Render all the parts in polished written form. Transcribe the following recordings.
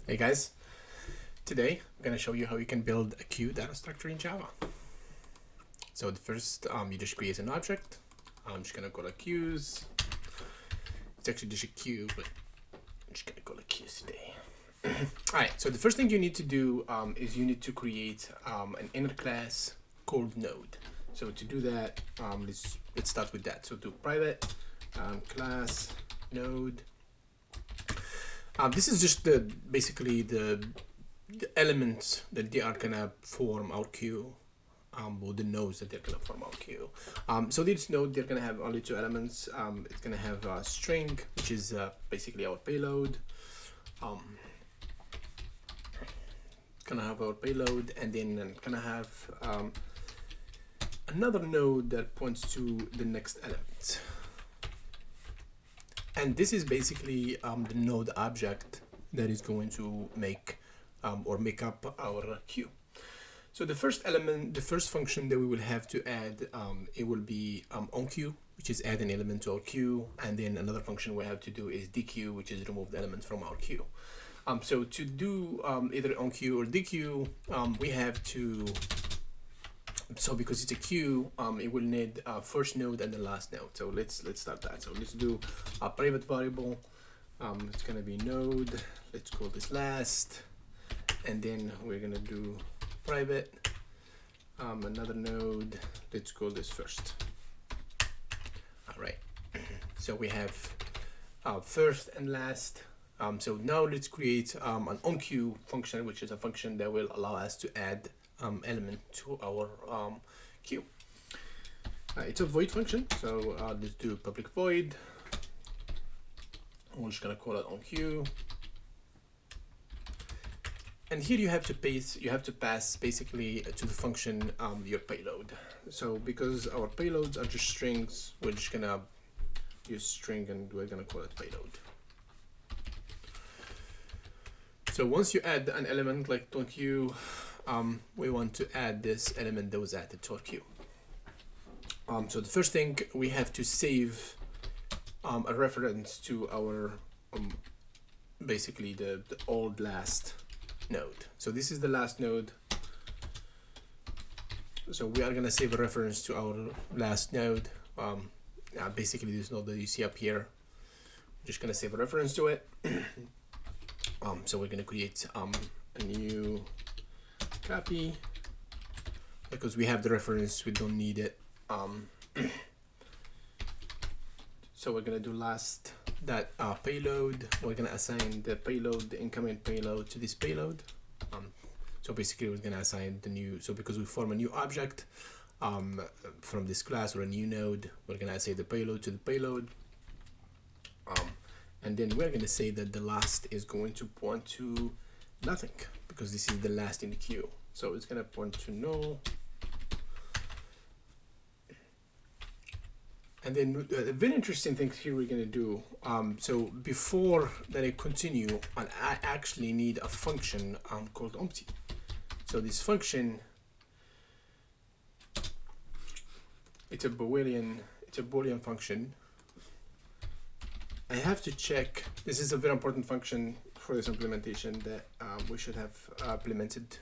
Hey guys, today I'm going to show you how you can build a queue data structure in Java. So the first, you just create an object. I'm just going to call it queues. It's actually just a queue, but I'm just going to call it queues today. Alright, so the first thing you need to do is you need to create an inner class called node. So to do that, let's start with that. So do private class node. This is just basically the elements that they are gonna form our queue, or the nodes that they're gonna form our queue. So this node, they're gonna have only two elements. It's gonna have a string, which is basically our payload. It's gonna have our payload, and then it's gonna have another node that points to the next element. And this is basically the node object that is going to make make up our queue. So the first element, the first function that we will have to add, it will be OnCue, which is add an element to our queue, and then another function we have to do is dequeue, which is remove the element from our queue. So to do either OnCue or dequeue, we have to. So because it's a queue, it will need first node and the last node. So let's start that. So let's do a private variable. It's gonna be node. Let's call this last, and then we're gonna do private. Another node. Let's call this first. All right. So we have first and last. So now let's create an OnCue function, which is a function that will allow us to add element to our queue. It's a void function, so let's do public void. We're just gonna call it OnCue, and here you have to pass basically to the function your payload. So because our payloads are just strings, we're just gonna use string and we're gonna call it payload. So once you add an element like OnCue, we want to add this element that was added to our queue. So the first thing, we have to save a reference to our basically the old last node. So this is the last node. So we are gonna save a reference to our last node. Basically this node that you see up here. We're just gonna save a reference to it. So we're gonna create a new copy because we have the reference, we don't need it. So we're gonna do last that payload. We're gonna assign the payload, the incoming payload, to this payload. So basically we're gonna assign the new, so because we form a new object from this class or a new node, we're gonna assign the payload to the payload. And then we're gonna say that the last is going to point to nothing because this is the last in the queue. So it's gonna point to null. And then a very interesting thing here we're gonna do. So before that I continue, I actually need a function called empty. So this function, it's a Boolean function. I have to check. This is a very important function for this implementation that we should have implemented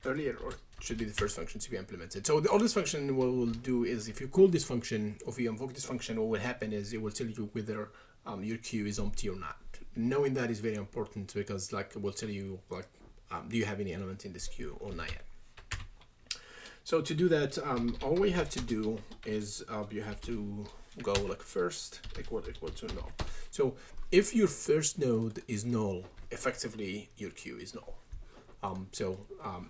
earlier, or should be the first function to be implemented. So all this function what we'll do is, if you call this function, or if you invoke this function, what will happen is it will tell you whether your queue is empty or not. Knowing that is very important because like it will tell you like do you have any element in this queue or not yet. So to do that, all we have to do is you have to go like first equal to null. So if your first node is null, effectively your queue is null. So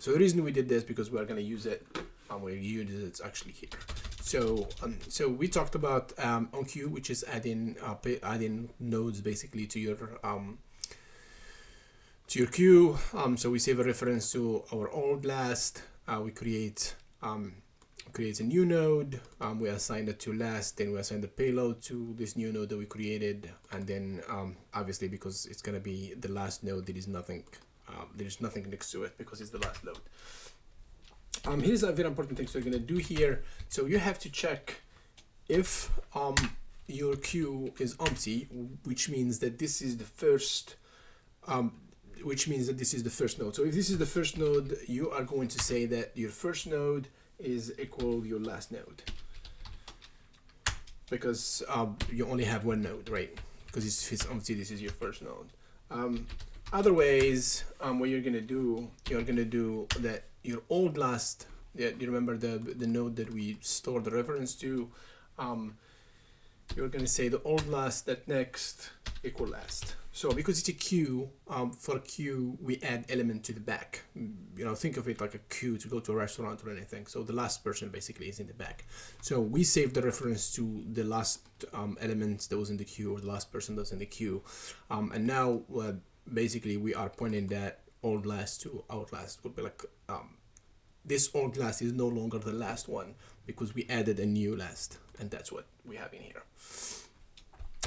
the reason we did this because we are going to use it. We use it's actually here. So we talked about OnCue, which is adding nodes basically to your queue. So we save a reference to our old last. We create a new node. We assign it to last. Then we assign the payload to this new node that we created. And then obviously because it's going to be the last node, there is nothing next to it because it's the last node. Here's a very important thing. So we're going to do here. So you have to check if your queue is empty, which means that this is the first which means that this is the first node. So if this is the first node, you are going to say that your first node is equal your last node, because you only have one node, right? Because if it's empty, this is your first node. Other ways, what you're gonna do that your old last. Yeah, you remember the node that we stored the reference to. You're gonna say the old last that next equal last. So because it's a queue, for a queue we add element to the back. You know, think of it like a queue to go to a restaurant or anything. So the last person basically is in the back. So we save the reference to the last element that was in the queue, or the last person that's in the queue, and now basically we are pointing that old last to our last. Would be like this old last is no longer the last one because we added a new last, and that's what we have in here.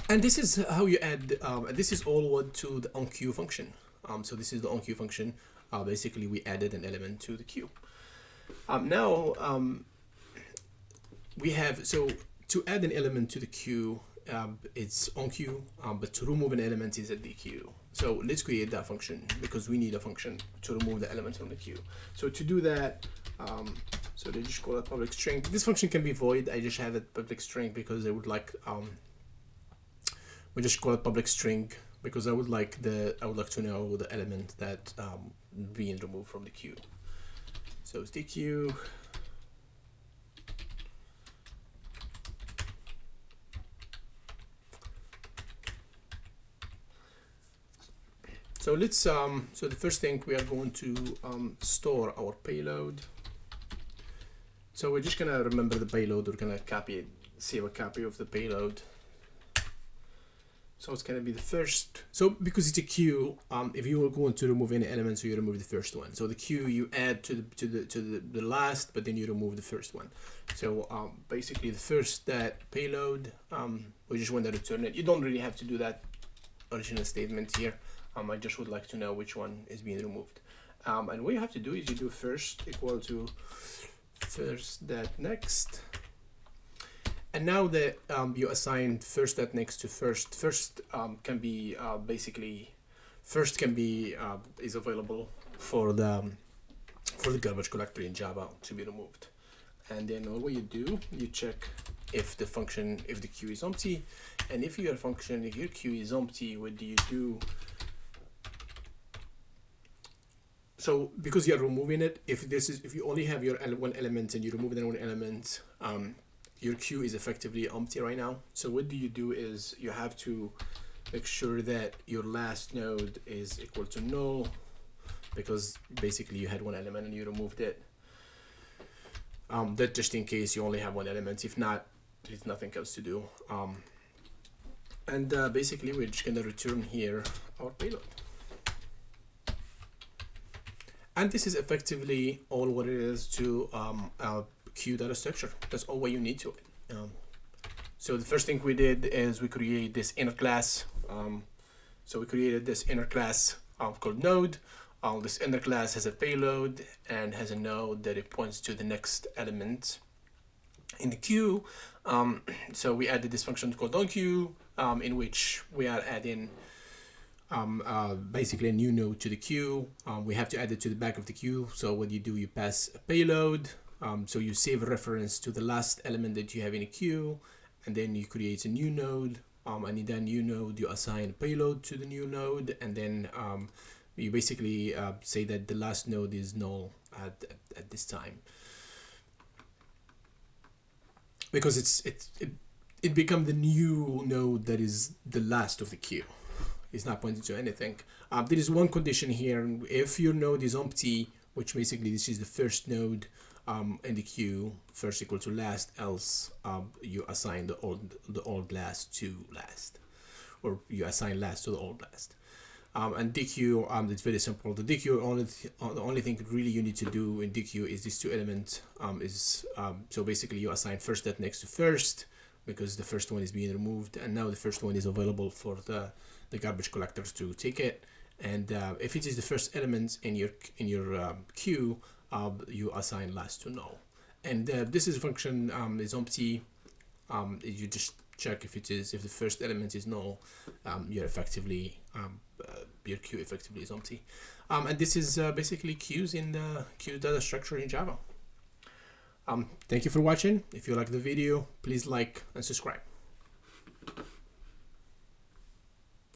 And this is how you add, this is all what to the OnCue function. So this is the OnCue function. Basically, we added an element to the queue. Now, we have, so to add an element to the queue, it's OnCue, but to remove an element is a DQ. So let's create that function because we need a function to remove the element from the queue. So to do that, so they just call it public string. This function can be void. I just have it public string because I would like, we just call it public string because I would like to know the element that being removed from the queue. So it's DQ. So let's so the first thing we are going to store our payload. So we're just gonna remember the payload. We're gonna copy it, save a copy of the payload. So it's gonna be the first. So because it's a queue, if you were going to remove any element, so you remove the first one. So the queue you add to the last, but then you remove the first one. So basically the first that payload, we just want to return it. You don't really have to do that original statement here. I just would like to know which one is being removed. And what you have to do is you do first equal to first that next. And now that you assign first that next to first can be basically first can be is available for the garbage collector in Java to be removed. And then what you do, you check if the function, if the queue is empty, and if your queue is empty, what do you do? So because you're removing it, if you only have your one element and you remove that one element, your queue is effectively empty right now. So what do you do is you have to make sure that your last node is equal to null, because basically you had one element and you removed it. That just in case you only have one element. If not, there's nothing else to do. And basically we're just gonna return here our payload. And this is effectively all what it is to our queue data structure. That's all what you need to it. So the first thing we did is we create this inner class. So we created this inner class called node. This inner class has a payload and has a node that it points to the next element in the queue. So we added this function called OnCue, in which we are adding basically a new node to the queue. We have to add it to the back of the queue. So what you do, you pass a payload. So you save a reference to the last element that you have in a queue, and then you create a new node. And in that new node, you assign a payload to the new node, and then you basically say that the last node is null at this time, because it becomes the new node that is the last of the queue. It's not pointing to anything. There is one condition here. If your node is empty, which basically this is the first node in the queue, first equal to last, else you assign the old last to last, or you assign last to the old last. And DQ, it's very simple. The DQ, the only thing really you need to do in DQ is these two elements. So basically you assign first that next to first, because the first one is being removed, and now the first one is available for the garbage collectors to take it. And if it is the first element in your queue, you assign last to null. And this is function is empty. You just check if the first element is null. You're effectively your queue effectively is empty. And this is basically queues in the queue data structure in Java. Thank you for watching. If you like the video, please like and subscribe.